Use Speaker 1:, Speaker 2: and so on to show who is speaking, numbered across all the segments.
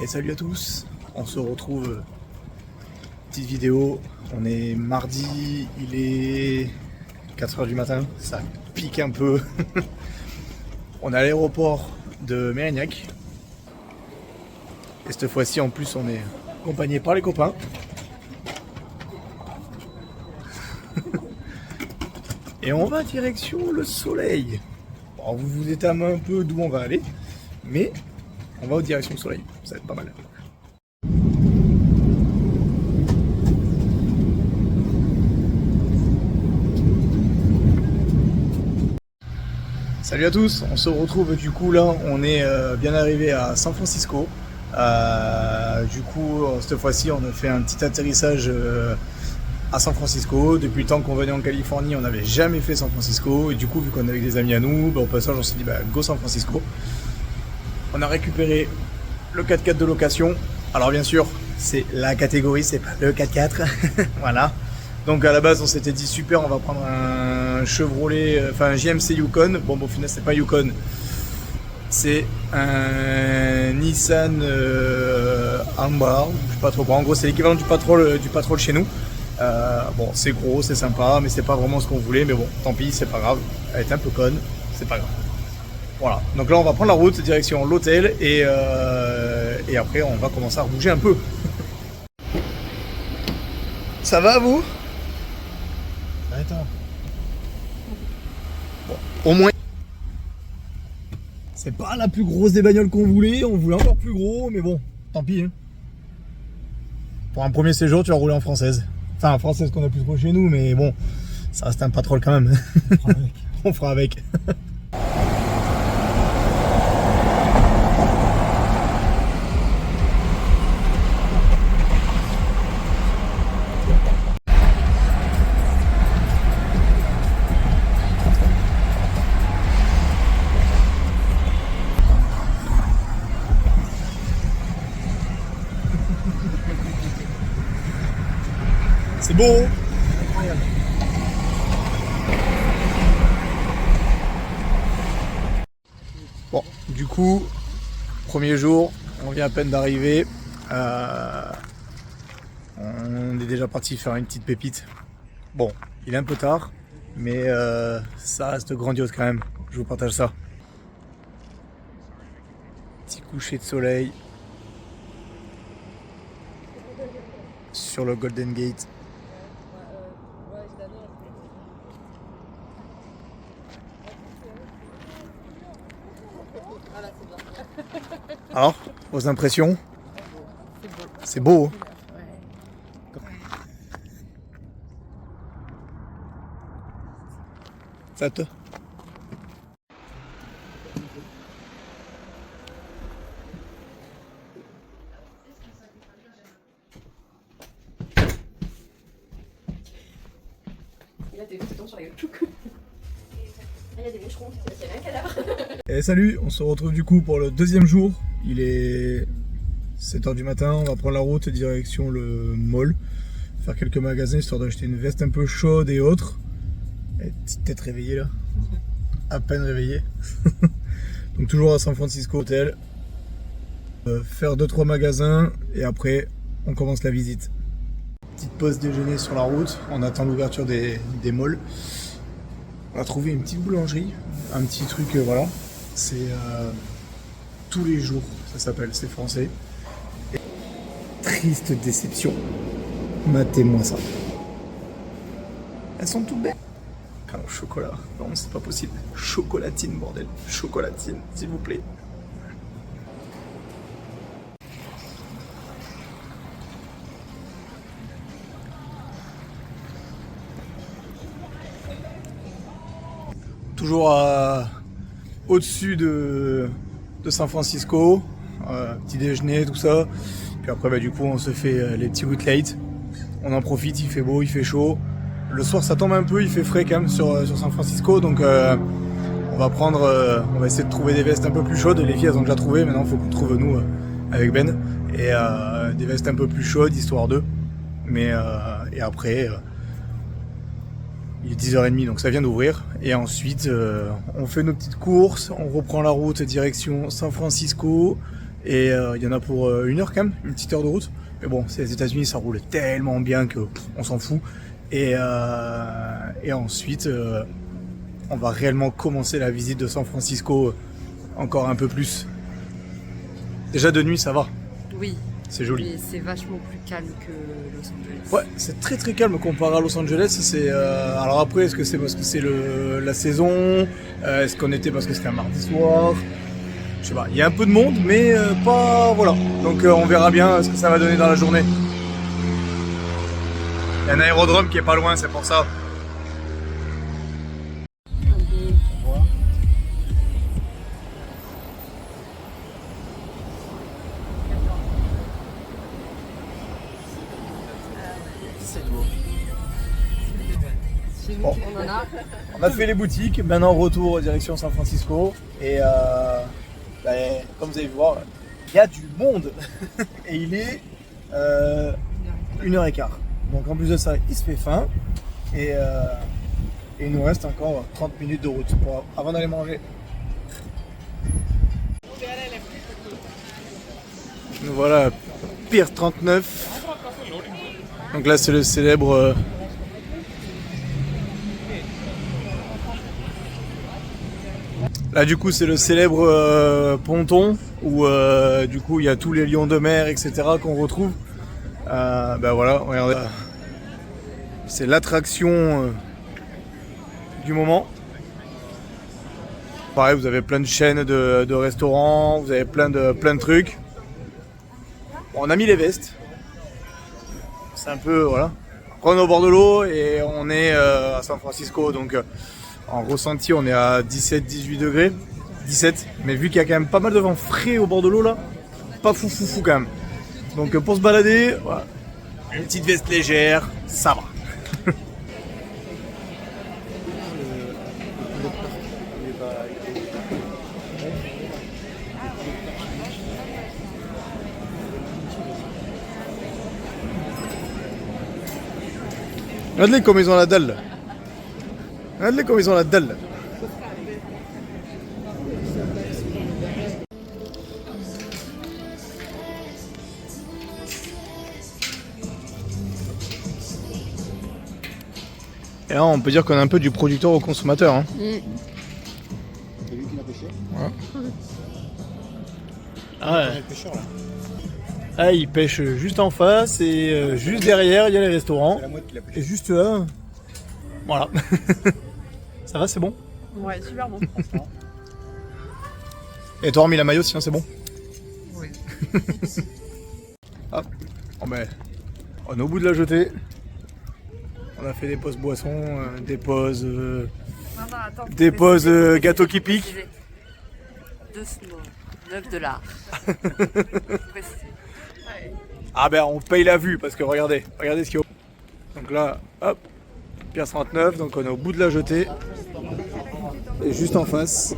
Speaker 1: Et salut à tous, on se retrouve, petite vidéo, on est mardi, il est 4h du matin, ça pique un peu. On est à l'aéroport de Mérignac. Et cette fois-ci en plus on est accompagné par les copains. Et on va direction le soleil. Bon, vous vous étamez un peu d'où on va aller, mais on va en direction du soleil, ça va être pas mal. Salut à tous, on se retrouve du coup là, on est bien arrivé à San Francisco. Du coup, cette fois-ci, on a fait un petit atterrissage à San Francisco. Depuis le temps qu'on venait en Californie, on n'avait jamais fait San Francisco. Et du coup, vu qu'on est avec des amis à nous, au passage, on s'est dit, go San Francisco. On a récupéré le 4x4 de location. Alors bien sûr, c'est la catégorie, c'est pas le 4x4. Voilà. Donc à la base, on s'était dit, super, on va prendre un Chevrolet, enfin un GMC Yukon. Bon, au final, c'est pas Yukon. C'est un Nissan Ambra, je sais pas trop quoi. En gros, c'est l'équivalent du Patrol chez nous. Bon, c'est gros, c'est sympa, mais c'est pas vraiment ce qu'on voulait. Mais bon, tant pis, c'est pas grave. Elle est un peu conne, c'est pas grave. Voilà. Donc là, on va prendre la route direction l'hôtel et après, on va commencer à bouger un peu. Ça va, vous? Attends. Bon, au moins. C'est pas la plus grosse des bagnoles qu'on voulait, on voulait encore plus gros, mais bon, tant pis. Hein. Pour un premier séjour, tu vas rouler en française. Enfin, en française qu'on a plus trop chez nous, mais bon, ça reste un Patrol quand même. On fera avec. C'est beau, hein? Incroyable. Bon, du coup, premier jour, on vient à peine d'arriver. On est déjà parti faire une petite pépite. Bon, il est un peu tard, mais ça reste grandiose quand même. Je vous partage ça. Petit coucher de soleil sur le Golden Gate. Alors, vos impressions? C'est beau. Ça te...
Speaker 2: Il a des boutons sur la gueule. Il y a des moucherons, il y a un cadavre.
Speaker 1: Et salut, on se retrouve du coup pour le deuxième jour. Il est 7h du matin, on va prendre la route direction le mall. Faire quelques magasins histoire d'acheter une veste un peu chaude et autres. Et petite tête réveillée là. À peine réveillée. Donc toujours à San Francisco Hotel. Faire 2-3 magasins et après on commence la visite. Petite pause déjeuner sur la route, on attend l'ouverture des malls. On a trouvé une petite boulangerie, un petit truc, voilà. C'est tous les jours, ça s'appelle, c'est français. Et triste déception, matez-moi ça. Elles sont toutes belles. Ah non, chocolat, non c'est pas possible. Chocolatine, bordel, chocolatine, s'il vous plaît. Toujours au-dessus de San Francisco, petit déjeuner, tout ça. Puis après, du coup, on se fait les petits week late. On en profite, il fait beau, il fait chaud. Le soir, ça tombe un peu, il fait frais quand même sur San Francisco. Donc, on va essayer de trouver des vestes un peu plus chaudes. Les filles, elles ont déjà trouvé. Maintenant, il faut qu'on trouve, nous, avec Ben. Et des vestes un peu plus chaudes, histoire d'eux. Mais, et après... il est 10h30 donc ça vient d'ouvrir et ensuite on fait nos petites courses, on reprend la route direction San Francisco Et il y en a pour 1 heure quand même, une petite heure de route. Mais bon, c'est les États-Unis, ça roule tellement bien que on s'en fout. Et ensuite, on va réellement commencer la visite de San Francisco encore un peu plus. Déjà de nuit, ça va.
Speaker 3: Oui.
Speaker 1: C'est joli.
Speaker 3: Mais c'est vachement plus calme que Los Angeles.
Speaker 1: Ouais, c'est très très calme comparé à Los Angeles. Alors après, est-ce que c'est parce que c'est la saison? Est-ce qu'on était parce que c'était un mardi soir? Je sais pas. Il y a un peu de monde, mais pas voilà. Donc on verra bien ce que ça va donner dans la journée. Il y a un aérodrome qui est pas loin, c'est pour ça. Bon. On a fait les boutiques, maintenant retour direction San Francisco et comme vous allez voir, il y a du monde et il est 1h15. Donc en plus de ça, il se fait faim et il nous reste encore 30 minutes de route avant d'aller manger. Nous voilà Pier 39. Donc là c'est le célèbre là du coup c'est le célèbre ponton où du coup il y a tous les lions de mer etc qu'on retrouve. Ben voilà, regardez. C'est l'attraction du moment. Pareil, vous avez plein de chaînes de restaurants, vous avez plein de trucs. Bon, on a mis les vestes. C'est un peu voilà. Après, on est au bord de l'eau et on est à San Francisco, donc en ressenti on est à 17-18 degrés. 17, mais vu qu'il y a quand même pas mal de vent frais au bord de l'eau là, pas fou quand même. Donc pour se balader, voilà, une petite veste légère, ça va. Regarde-les comme ils ont la dalle. Regarde-les comme ils ont la dalle. Et là, on peut dire qu'on est un peu du producteur au consommateur. Hein.
Speaker 4: C'est lui qui l'a pêché.
Speaker 1: Ouais. Ah ouais.
Speaker 4: Pêcheur, là.
Speaker 1: Ah, il pêche juste en face et juste derrière, il y a les restaurants.
Speaker 4: C'est la mouette qui l'a pêché.
Speaker 1: Et juste là, voilà. Ça va, c'est bon?
Speaker 3: Ouais, super bon.
Speaker 1: Et toi, remis la maillot, sinon c'est bon?
Speaker 3: Oui.
Speaker 1: Hop. Oh, ben, on est au bout de la jetée. On a fait des pauses boissons, des pauses, des pauses gâteaux qui piquent.
Speaker 3: 9 $.
Speaker 1: Ah ben on paye la vue parce que regardez ce qu'il y a. Donc là, hop, Pier 39, donc on est au bout de la jetée. Et juste en face,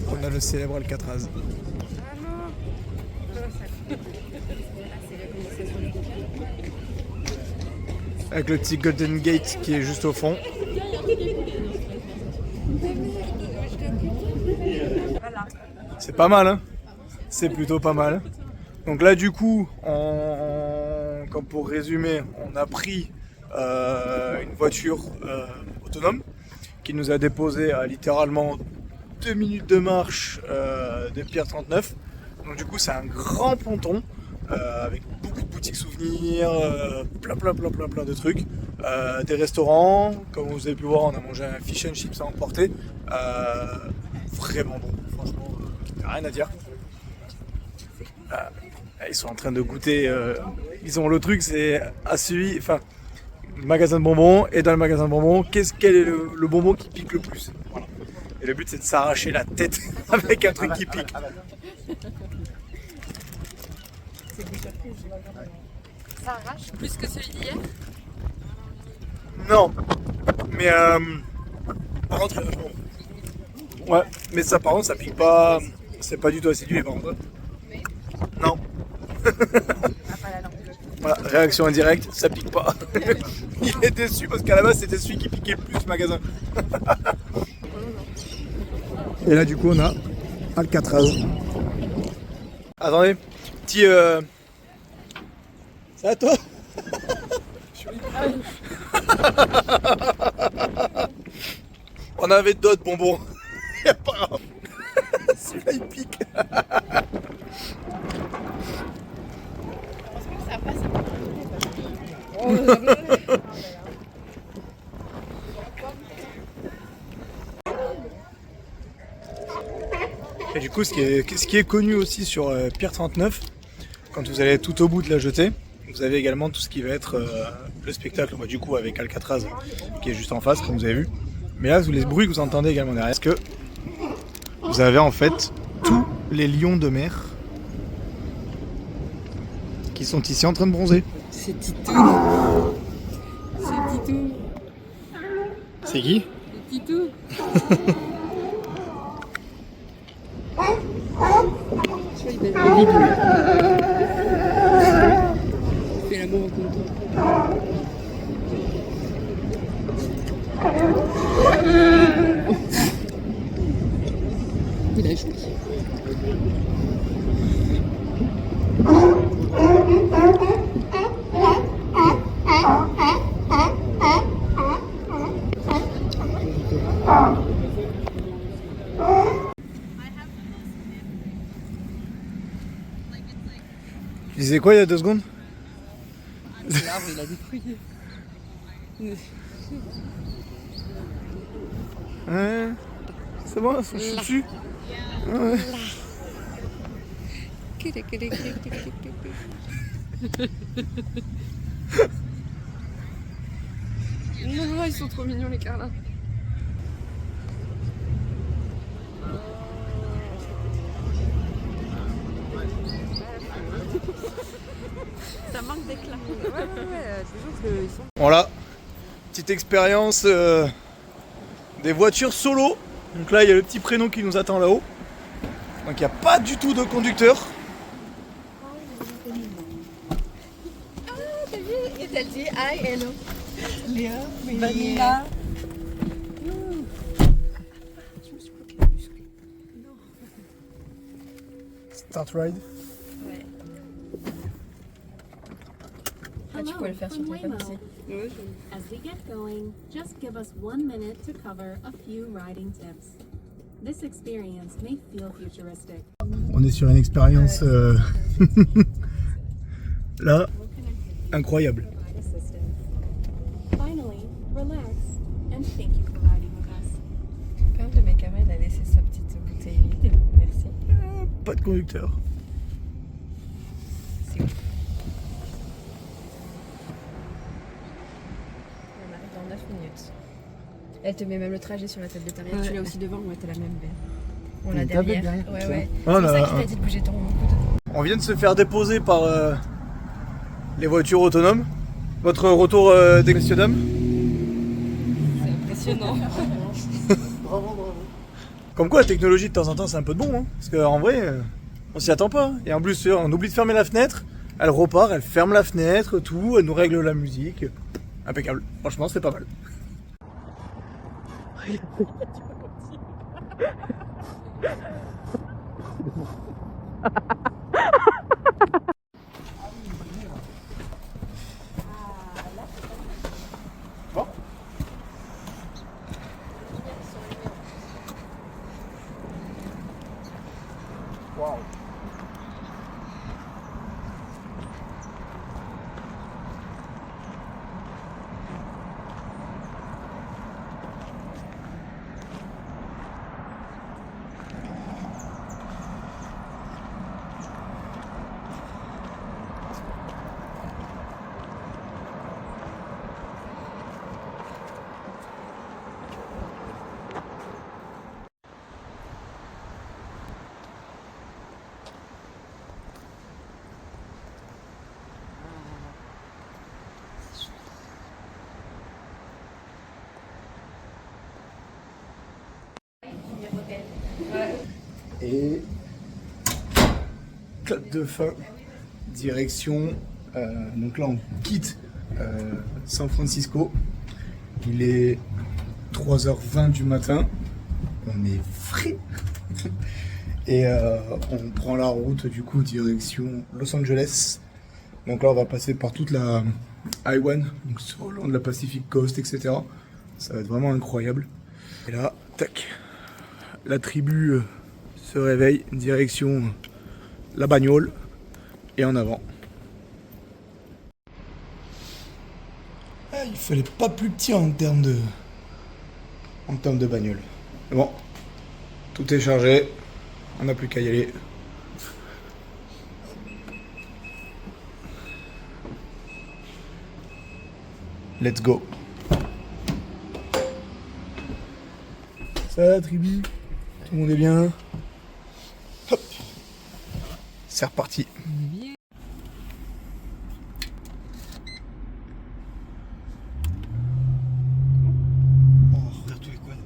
Speaker 1: on a le célèbre Alcatraz. Avec le petit Golden Gate qui est juste au fond. C'est pas mal, hein? C'est plutôt pas mal. Donc là, du coup, comme pour résumer, on a pris une voiture autonome qui nous a déposé à littéralement 2 minutes de marche de Pier 39. Donc du coup, c'est un grand ponton avec beaucoup de boutiques souvenirs, plein de trucs, des restaurants. Comme vous avez pu voir, on a mangé un fish and chips à emporter, vraiment bon, franchement, rien à dire. Ils sont en train de goûter, ils ont le truc, c'est enfin, magasin de bonbons, et dans le magasin de bonbons, quel est le bonbon qui pique le plus? Voilà. Et le but c'est de s'arracher la tête avec un truc qui pique.
Speaker 3: Ça arrache plus que celui d'hier?
Speaker 1: Non, mais par contre, ouais, mais ça par contre ça pique pas, c'est pas du tout acidulé par contre. Non. Voilà, réaction indirecte, ça pique pas. Il est déçu parce qu'à la base c'était celui qui piquait le plus le magasin. Et là du coup on a Alcatraz. Attendez, petit ça va toi? On avait d'autres bonbons. Y'a pas grave. Celui-là il pique. Et du coup, ce qui est connu aussi sur Pier 39, quand vous allez tout au bout de la jetée, vous avez également tout ce qui va être le spectacle, du coup avec Alcatraz qui est juste en face, comme vous avez vu. Mais là, les bruits que vous entendez également derrière, est-ce que vous avez en fait tous les lions de mer qui sont ici en train de bronzer.
Speaker 3: C'est Titou. C'est Titou.
Speaker 1: C'est qui?
Speaker 3: C'est Titou. Il fait l'amour au comptoir. Il a joui.
Speaker 1: Tu disais quoi il y a 2 secondes?
Speaker 3: L'arbre, il a détruit.
Speaker 1: Ouais, c'est bon, je suis dessus. Ouais.
Speaker 3: Non, ils sont trop mignons les carlins. Ça manque d'éclat. Ouais, c'est juste qu'ils sont...
Speaker 1: Voilà, petite expérience des voitures solo. Donc là, il y a le petit prénom qui nous attend là-haut. Donc il n'y a pas du tout de conducteur.
Speaker 2: Et t'as dit hi, hello. Léa,
Speaker 3: Vanilla.
Speaker 1: Start ride.
Speaker 3: Ah, tu peux le faire sur ton téléphone aussi.
Speaker 5: As we get going, just give us 1 minute to cover a few riding tips. This experience may feel futuristic.
Speaker 1: On est sur une expérience là incroyable.
Speaker 5: Finally, relax and thank you for riding with us.
Speaker 3: Quand de mes caméras, il a laissé sa petite bouteille vide. Merci.
Speaker 1: Pas de conducteur.
Speaker 3: C'est ouf. On arrive dans 9 minutes. Elle te met même le trajet sur la table de derrière.
Speaker 2: Ouais.
Speaker 3: Tu l'as aussi devant, ouais, t'as la même belle. On l'a
Speaker 1: Une tablette
Speaker 3: derrière.
Speaker 1: derrière,
Speaker 3: Ouais, ouais.
Speaker 1: Oh
Speaker 3: C'est
Speaker 1: là
Speaker 3: ça
Speaker 1: là.
Speaker 3: qui t'a dit de bouger ton coude.
Speaker 1: On vient de se faire déposer par les voitures autonomes. Votre retour des messieurs dames?
Speaker 3: C'est impressionnant.
Speaker 1: Comme quoi la technologie de temps en temps c'est un peu de bon, hein. Parce qu'en vrai on s'y attend pas. Et en plus on oublie de fermer la fenêtre, elle repart, elle ferme la fenêtre, tout, elle nous règle la musique. Impeccable. Franchement c'est pas mal. Bon. Wow. Et clap de fin, direction, donc là on quitte San Francisco, il est 3h20 du matin, on est frais Et on prend la route du coup direction Los Angeles. Donc là on va passer par toute la I-1, donc sur le long de la Pacific Coast, etc. Ça va être vraiment incroyable. Et là, tac, la tribu se réveille, direction la bagnole et en avant. Ah, il fallait pas plus petit en termes de bagnole. Mais bon, tout est chargé, on n'a plus qu'à y aller. Let's go. Ça va, tribu? Tout le monde est bien? Hop. C'est reparti. Oh, regarde tous les quads.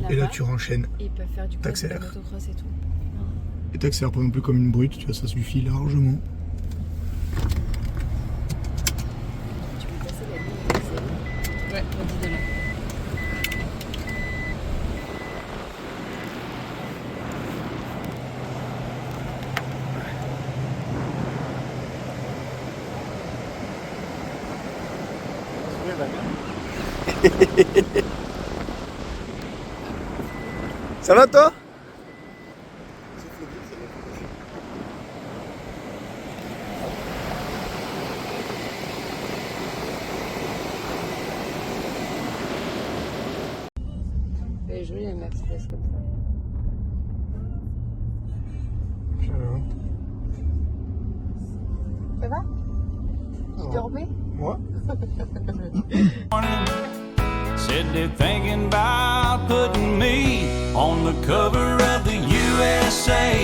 Speaker 1: Et là tu renchaînes.
Speaker 2: Et ils peuvent faire du quad, de
Speaker 1: T'accélères.
Speaker 2: la motocross et tout.
Speaker 1: Et t'accélères pas non plus comme une brute, tu vois, ça suffit largement.
Speaker 2: Tu peux passer la ligne.
Speaker 3: Ouais, on dit de là.
Speaker 1: Ça va toi?
Speaker 3: Elle est jolie la Mercedes comme ça. Ça va? Tu dormais?
Speaker 1: Moi?
Speaker 6: Said they're thinking about putting me on the cover of the USA.